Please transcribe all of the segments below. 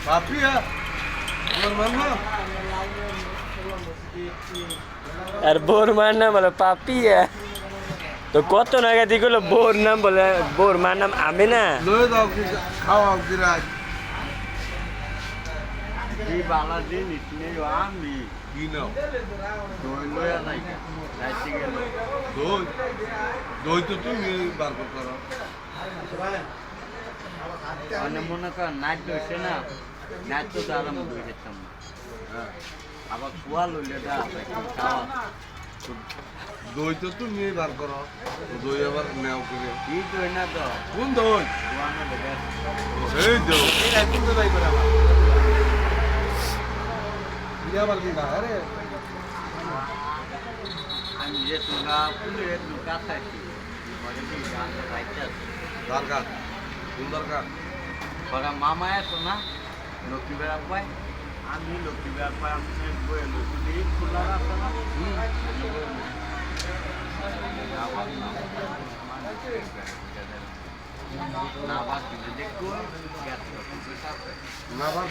Papi ya? Hermano. আর bore মার নাম বলে পাপিয়া তো কত নাগা দিগুলো বোর নাম বলে বোর মার নাম আমি না লয়ে দাও কি খাওয়াও দিরাজ এই বালা দিন ইতনে আমি কি নাও দই লয়া নাই যাইতে গেল দই দই তো তুমি বার করো মানে মনে কর নাচ হইছে না নাচ তো আরাম হয়ে যেতাম হ্যাঁ আবার খোয়া লইলে দা খাওয়া দই তো তুমি বার করো দই আবার নেও করে কি দই না তো কোন দই খোয়ানো দেখে এই দই এটা কোন দই করে আবার দিয়া বালকি না আরে আমি যে তোলা পুলে লুকা থাকি মনে কি গান গাইতে দরকার কোন দরকার ওরা মামা এসো না লক্ষ্মী বেড়া পায় আমি লক্ষ্মী বেড়া পায় আমি বই লক্ষ্মী খোলা রাখো না না বাকি দেখো না বার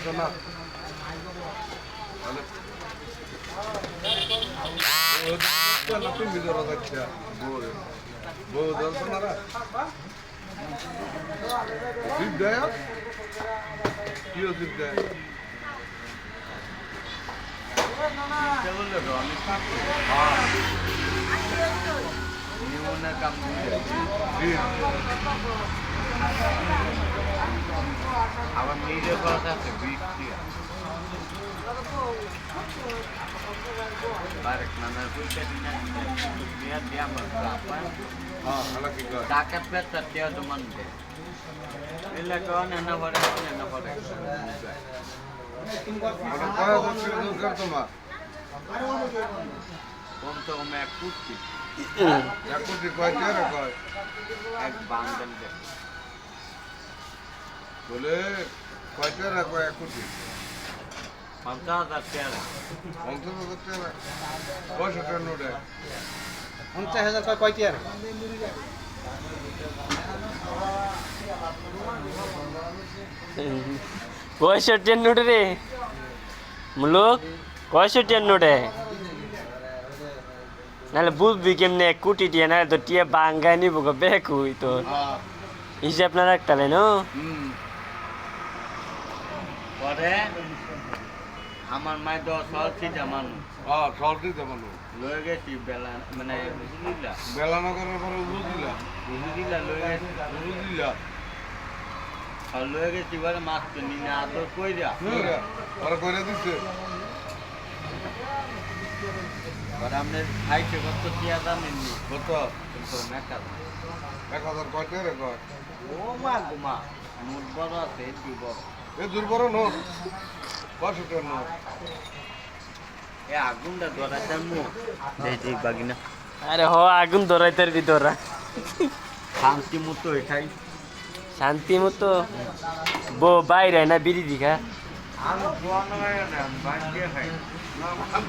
না তুমি ধরো যাচ্ছে বই বই ধরছো না জিপ দেয় কি জিপ দেয় বললো রনি থাকো নিউনের কাম আবার নিজের কথা আছে বৃষ্টি বারেক নানার পয়সা দিয়া দিয়া apa হ্যাঁ আলা কি কয় zakat pet dia teman deh bila kau nana pada ওটা কয় বছর দরকার তোমার kau tu mek putih চাকুটি কয় কে কয় ek bandel deh বলে কয়টা কয় একুটি 50,000 tiara 50,000 টাকা কয়শো টাকা নোটে 50,000 কয় টিয়ার পঁয়ষট্টি নোট রে মুলুক 65 নোটে নাহলে বুঝবি কেমনে কুটি টিয়া না তো টিয়া বাঙ্গাই নিব বেক হই তো হিসাব না রাখতালে নো পরে আমার মাই 10 সাল ছিল মানুষ হ্যাঁ সলটি দেবো লয়ে গেছি বেলা মানে বুঝলিলা বেলানো করার পরে বুঝিলা বুঝলিলা লয়ে গেছি বুঝিলা আর লয়ে গেছি বলে মাছ কিনি না আদর কইরা ওরা কইরা দিচ্ছে আর আপনি খাইছে কত টিয়া দাম নিনি কত কিন্তু মেকা 1,000 কয় টাকা কয় ও মা গুমা মোট বড় আছে কি বড় এ দুর্বল নোট কয়শো টাকা নোট এ আগুনটা ধরাইতাম মু দেখি বাগিনা আরে হ আগুন ধরাইতার ভিতরা শান্তি মতো খাই শান্তি মতো বো বাইরে না বিড়ি দিঘা আমি দোয়ান না বাইকে খাই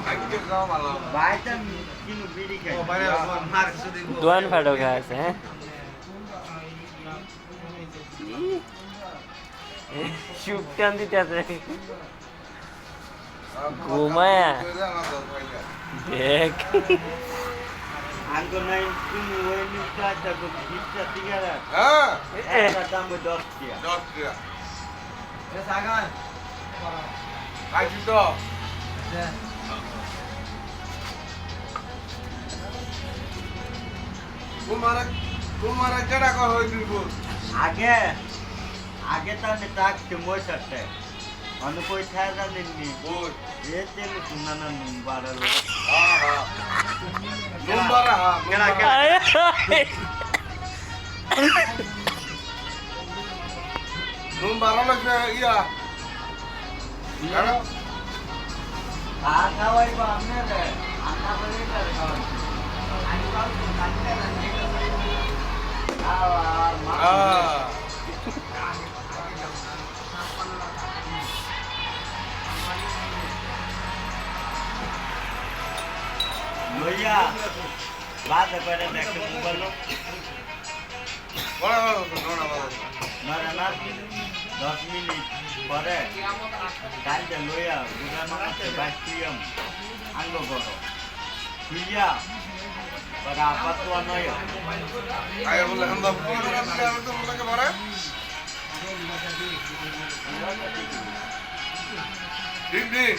ভাগ্যে খাওয়া ভালো বাইটা কিনু বিড়ি খাই বাইরে মার শুধু দোয়ান ফাটো খাস হ্যাঁ সুখ টান দিতে আছে ঘুমায়া দেখ আঙ্গো নাই কিনু ওই নিটা তো বিটা টিগারা হ্যাঁ একটা দাম 10 টিয়া 10 টাকা এ সাগান খাইছি তো তোমার কেডা কয় হই দিব আগে আগে তাহলে থাকতে মই সাথে অন্য কই ছায়া জানেননি ওই এতে শুনা না নুম্বার হ্যাঁ হ্যাঁ নম্বর হ্যাঁ নম্বর লাগবে ইয়া খাওয়াই বা আমনে রে আটা বলে করে খাওয়াই লইয়া বাদ করে দেখে মোবাইল বড় মারা না 10 মিনিট পরে গাড়িটা লইয়া বুড়া মানুষের বাইক তুইয়াম আঙ্গ করো তুইয়া পরে আপাত নয় আগে বলে হান্দা ভরে ঠিক ঠিক